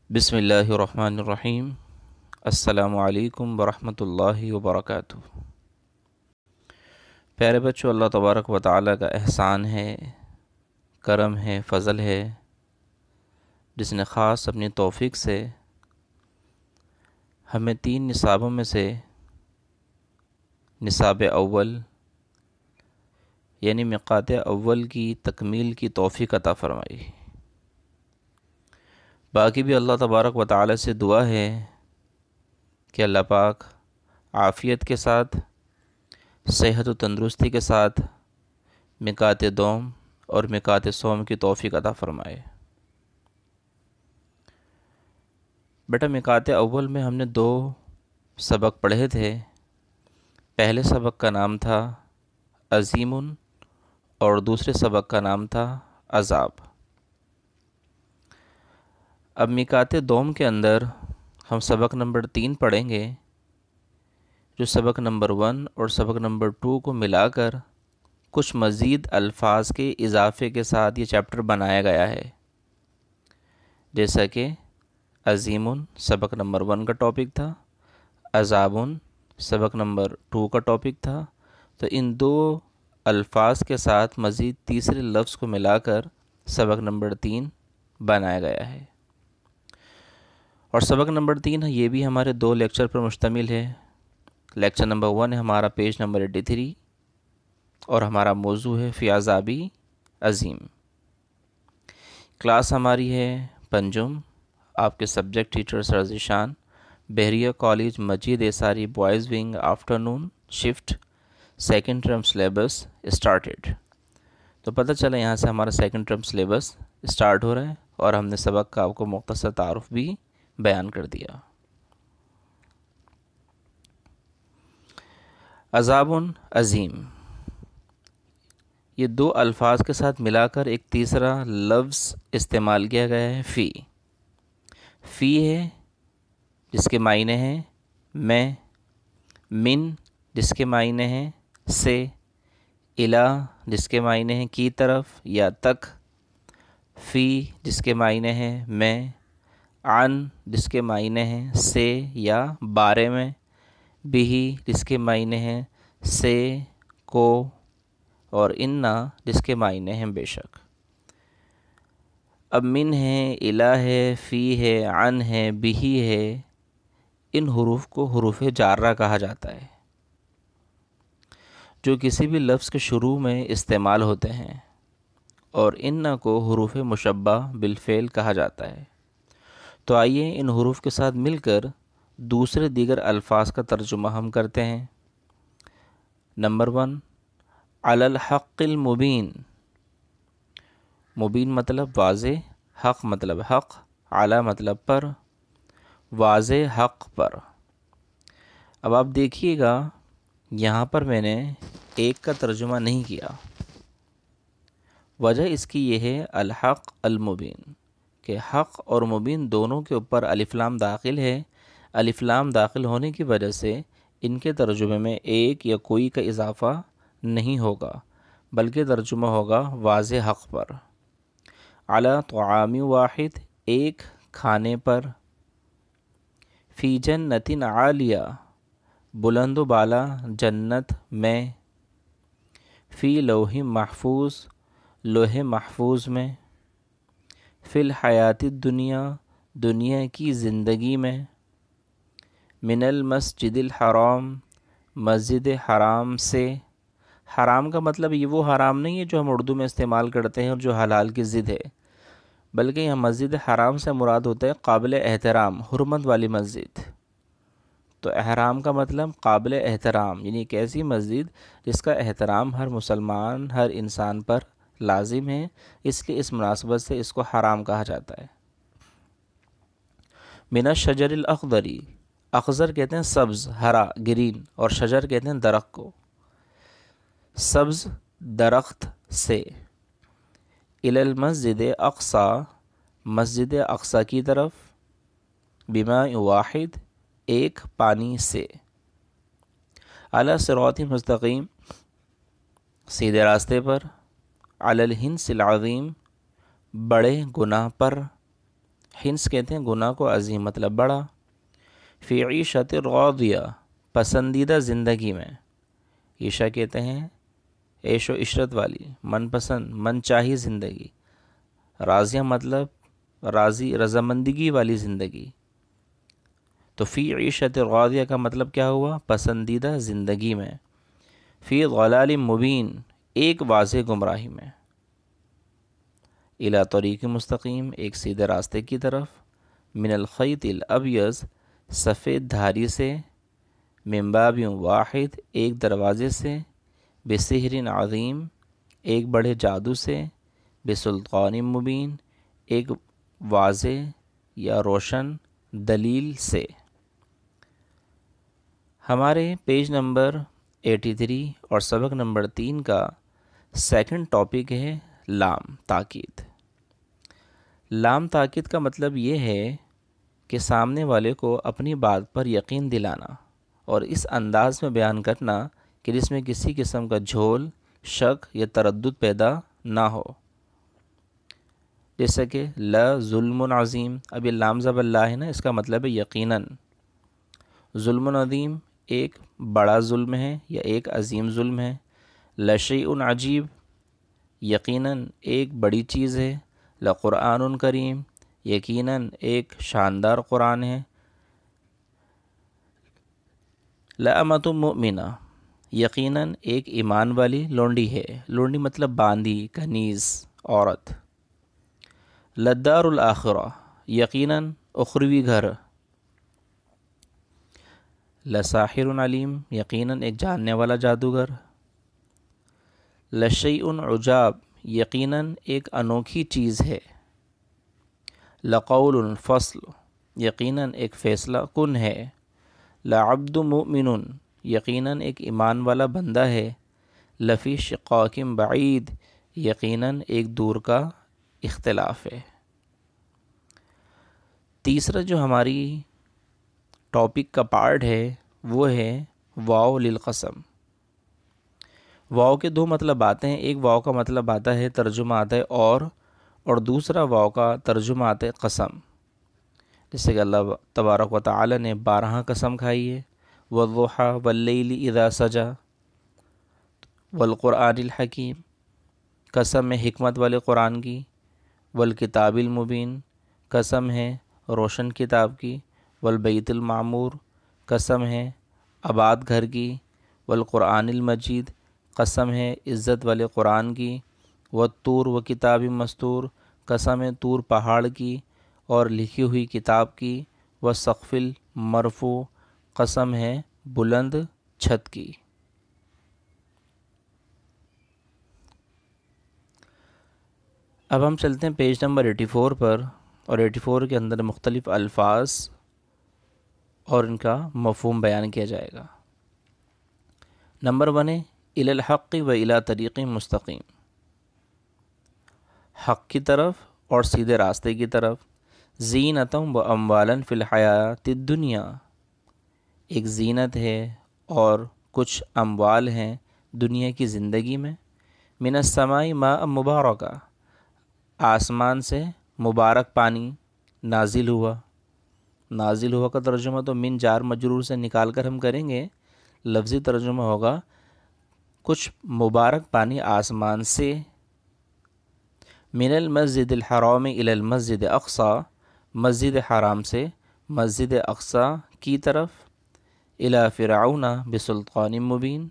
بسم اللہ الرحمن الرحیم۔ السلام علیکم ورحمۃ اللہ وبرکاتہ۔ پیارے بچوں، اللہ تبارک و تعالیٰ کا احسان ہے، کرم ہے، فضل ہے، جس نے خاص اپنی توفیق سے ہمیں 3 نصابوں میں سے نصاب اول یعنی میقات اول کی تکمیل کی توفیق عطا فرمائی۔ باقی بھی اللہ تبارک و تعالیٰ سے دعا ہے کہ اللہ پاک عافیت کے ساتھ، صحت و تندرستی کے ساتھ میقات دوم اور میقات سوم کی توفیق عطا فرمائے۔ بیٹا، میقات اول میں ہم نے 2 سبق پڑھے تھے۔ پہلے سبق کا نام تھا عظیم اور دوسرے سبق کا نام تھا عذاب۔ اب میقات دوم کے اندر ہم سبق نمبر 3 پڑھیں گے، جو سبق نمبر 1 اور سبق نمبر 2 کو ملا کر کچھ مزید الفاظ کے اضافے کے ساتھ یہ چیپٹر بنایا گیا ہے۔ جیسا کہ عظیم سبق نمبر 1 کا ٹاپک تھا، عذاب سبق نمبر 2 کا ٹاپک تھا، تو ان 2 الفاظ کے ساتھ مزید تیسرے لفظ کو ملا کر سبق نمبر 3 بنایا گیا ہے۔ اور سبق نمبر 3 ہے، یہ بھی ہمارے 2 لیکچر پر مشتمل ہے۔ لیکچر نمبر 1 ہے ہمارا پیج نمبر 83 اور ہمارا موضوع ہے فی عذابی عظیم۔ کلاس ہماری ہے پنجم، آپ کے سبجیکٹ ٹیچر سر ذیشان، بحریہ کالج مسجد ایساری boys wing, afternoon shift, second term syllabus started. تو پتہ چلا یہاں سے ہمارا سیکنڈ ٹرم سلیبس اسٹارٹ ہو رہا ہے اور ہم نے سبق کا آپ کو مختصر تعارف بھی بیان کر دیا۔ عذاب عظیم، یہ 2 الفاظ کے ساتھ ملا کر ایک تیسرا لفظ استعمال کیا گیا ہے، فی۔ فی ہے جس کے معنی ہیں میں، من جس کے معنی ہیں سے، الا جس کے معنی ہیں کی طرف یا تک، فی جس کے معنی ہیں میں، عن جس کے معنی ہیں سے یا بارے میں، بھی جس کے معنی ہیں سے کو، اور انا جس کے معنی ہیں بے شک۔ اب من ہے، الا ہے، فی ہے، عن ہے، بھی ہے، ان حروف کو حروف جارہ کہا جاتا ہے، جو کسی بھی لفظ کے شروع میں استعمال ہوتے ہیں، اور انا کو حروف مشبہ بالفعل کہا جاتا ہے۔ تو آئیے ان حروف کے ساتھ مل کر دوسرے دیگر الفاظ کا ترجمہ ہم کرتے ہیں۔ نمبر 1، علی الحق المبین۔ مبین مطلب واضح، حق مطلب حق، علی مطلب پر، واضح حق پر۔ اب آپ دیکھیے گا یہاں پر میں نے ایک کا ترجمہ نہیں کیا، وجہ اس کی یہ ہے الحق المبین، کہ حق اور مبین دونوں کے اوپر الف لام داخل ہے۔ الف لام داخل ہونے کی وجہ سے ان کے ترجمے میں ایک یا کوئی کا اضافہ نہیں ہوگا، بلکہ ترجمہ ہوگا واضح حق پر۔ علی طعام واحد، ایک کھانے پر، فی جنت عالیہ، بلند و بالا جنت میں، فی لوح محفوظ، لوح محفوظ میں، فی الحیات الدنیا، دنیا کی زندگی میں، من المسجد الحرام، مسجد حرام سے۔ حرام کا مطلب یہ وہ حرام نہیں ہے جو ہم اردو میں استعمال کرتے ہیں اور جو حلال کی ضد ہے، بلکہ یہاں مسجد حرام سے مراد ہوتا ہے قابل احترام، حرمت والی مسجد۔ تو احرام کا مطلب قابل احترام، یعنی ایک ایسی مسجد جس کا احترام ہر مسلمان، ہر انسان پر لازم ہے، اس لیے اس مناسبت سے اس کو حرام کہا جاتا ہے۔ من الشجر الاخضری، اخضر کہتے ہیں سبز، ہرا، گرین، اور شجر کہتے ہیں درخت کو، سبز درخت سے، الی المسجد اقصی، مسجد اقصی کی طرف، بماء واحد، ایک پانی سے، علی صراط مستقیم، سیدھے راستے پر، علی الحنس العظیم، بڑے گناہ پر، حنس کہتے ہیں گناہ کو، عظیم مطلب بڑا۔ فی عیشت راضیہ، پسندیدہ زندگی میں۔ عیشہ کہتے ہیں عیش و عشرت والی، من پسند من چاہی زندگی۔ راضیہ مطلب راضی رضامندگی والی زندگی۔ تو فی عیشت راضیہ کا مطلب کیا ہوا؟ پسندیدہ زندگی میں۔ فی ضلال مبین، ایک واضح گمراہی میں۔ الی طریق مستقیم، ایک سیدھے راستے کی طرف۔ من الخیط الابیض، سفید دھاری سے۔ من باب واحد، ایک دروازے سے۔ بسحر عظیم، ایک بڑے جادو سے۔ بسلطان مبین، ایک واضح یا روشن دلیل سے۔ ہمارے پیج نمبر 83 اور سبق نمبر 3 کا سیکنڈ ٹاپک ہے لام تاکید۔ لام تاکید کا مطلب یہ ہے کہ سامنے والے کو اپنی بات پر یقین دلانا اور اس انداز میں بیان کرنا کہ جس میں کسی قسم کا جھول، شک یا تردد پیدا نہ ہو۔ جیسا کہ لا ظلم عظیم، اب یہ لام زبر لا ہے نا، اس کا مطلب ہے یقیناً۔ ظلم عظیم، ایک بڑا ظلم ہے یا ایک عظیم ظلم ہے۔ لشیء عجیب، یقیناً ایک بڑی چیز ہے۔ لقرآن کریم، یقیناً ایک شاندار قرآن ہے۔ لامۃ مؤمنہ، یقیناً ایک ایمان والی لونڈی ہے۔ لونڈی مطلب باندی، کنیز، عورت۔ للدار الآخرہ، یقیناً اخروی گھر۔ لساحر علیم، یقیناً ایک جاننے والا جادوگر۔ لشیء عجاب، یقیناً ایک انوکھی چیز ہے۔ لقول فصل، یقیناً ایک فیصلہ کن ہے۔ لعبد مؤمن، یقیناً ایک ایمان والا بندہ ہے۔ لفی شقاق بعید، یقیناً ایک دور کا اختلاف ہے۔ تیسرا جو ہماری ٹاپک کا پارٹ ہے وہ ہے واو للقسم۔ واو کے دو مطلب آتے ہیں، ایک واو کا مطلب آتا ہے، ترجمہ آتا ہے اور دوسرا واو کا ترجمہ آتا ہے قسم۔ جیسے کہ اللہ تبارک و تعالی نے 12 قسم کھائی ہے۔ والضحیٰ واللیل اذا سجا، والقرآن الحکیم، قسم ہے حکمت والے قرآن کی۔ والکتاب المبین، قسم ہے روشن کتاب کی۔ والبیت المعمور، قسم ہے آباد گھر کی۔ والقرآن المجید، قسم ہے عزت والے قرآن کی۔ والطور و کتاب مستور، قسم ہے طور پہاڑ کی اور لکھی ہوئی کتاب کی۔ والسقف المرفوع، قسم ہے بلند چھت کی۔ اب ہم چلتے ہیں پیج نمبر 84 پر، اور 84 کے اندر مختلف الفاظ اور ان کا مفہوم بیان کیا جائے گا۔ نمبر 1 ہے الی الحق و الی طریق مستقیم، حق کی طرف اور سیدھے راستے کی طرف۔ زینۃ و اموالا فی الحیات الدنیا، ایک زینت ہے اور کچھ اموال ہیں دنیا کی زندگی میں۔ من السماء ماء مبارکہ، آسمان سے مبارک پانی نازل ہوا۔ نازل ہوا کا ترجمہ تو من جار مجرور سے نکال کر ہم کریں گے، لفظی ترجمہ ہوگا کچھ مبارک پانی آسمان سے۔ من المسجد الحرام الی المسجد اقصی، مسجد حرام سے مسجد اقصی کی طرف۔ الی فرعون بسلطان مبین،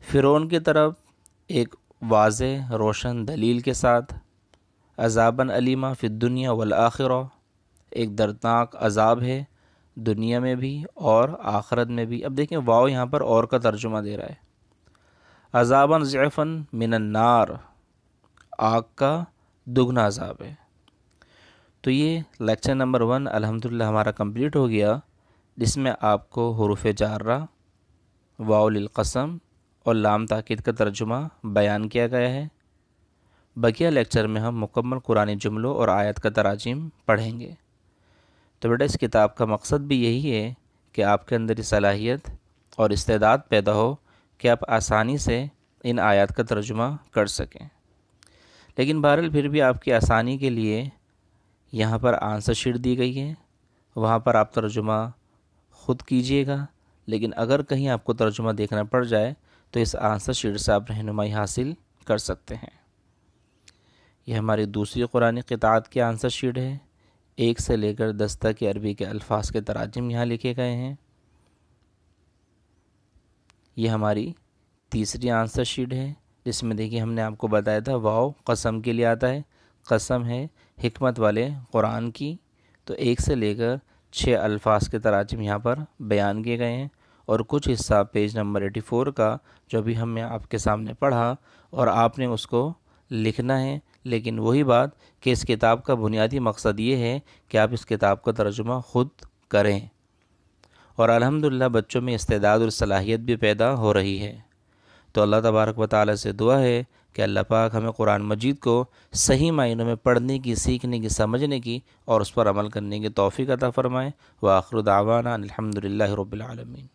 فرعون کی طرف ایک واضح روشن دلیل کے ساتھ۔ عذاباً علیمہ فی الدنیا والآخرہ، ایک دردناک عذاب ہے دنیا میں بھی اور آخرت میں بھی۔ اب دیکھیں واو یہاں پر اور کا ترجمہ دے رہا ہے۔ عذاباً ضعفاً من النار، آگ کا دگنا عذاب ہے۔ تو یہ لیکچر نمبر 1 الحمدللہ ہمارا کمپلیٹ ہو گیا، جس میں آپ کو حروف جارہ، واو للقسم اور لام تاکید کا ترجمہ بیان کیا گیا ہے۔ بقیہ لیکچر میں ہم مکمل قرآنی جملوں اور آیت کا تراجم پڑھیں گے۔ تو بیٹا اس کتاب کا مقصد بھی یہی ہے کہ آپ کے اندر صلاحیت اور استعداد پیدا ہو کہ آپ آسانی سے ان آیات کا ترجمہ کر سکیں۔ لیکن بہرحال پھر بھی آپ کی آسانی کے لیے یہاں پر آنسر شیٹ دی گئی ہے، وہاں پر آپ ترجمہ خود کیجئے گا، لیکن اگر کہیں آپ کو ترجمہ دیکھنا پڑ جائے تو اس آنسر شیٹ سے آپ رہنمائی حاصل کر سکتے ہیں۔ یہ ہماری دوسری قرآن قطعات کی آنسر شیٹ ہے، 1 سے لے کر 10 تک کے عربی کے الفاظ کے تراجم یہاں لکھے گئے ہیں۔ یہ ہماری تیسری آنسر شیٹ ہے، جس میں دیکھیے ہم نے آپ کو بتایا تھا واو قسم کے لیے آتا ہے، قسم ہے حکمت والے قرآن کی، تو 1 سے لے کر 6 الفاظ کے تراجم یہاں پر بیان کیے گئے ہیں، اور کچھ حصہ پیج نمبر 84 کا جو ابھی ہم نے آپ کے سامنے پڑھا اور آپ نے اس کو لکھنا ہے، لیکن وہی بات کہ اس کتاب کا بنیادی مقصد یہ ہے کہ آپ اس کتاب کا ترجمہ خود کریں، اور الحمدللہ بچوں میں استعداد اور صلاحیت بھی پیدا ہو رہی ہے۔ تو اللہ تبارک و تعالی سے دعا ہے کہ اللہ پاک ہمیں قرآن مجید کو صحیح معنوں میں پڑھنے کی، سیکھنے کی، سمجھنے کی اور اس پر عمل کرنے کی توفیق عطا فرمائے۔ وآخر دعوانا الحمدللہ رب العالمین۔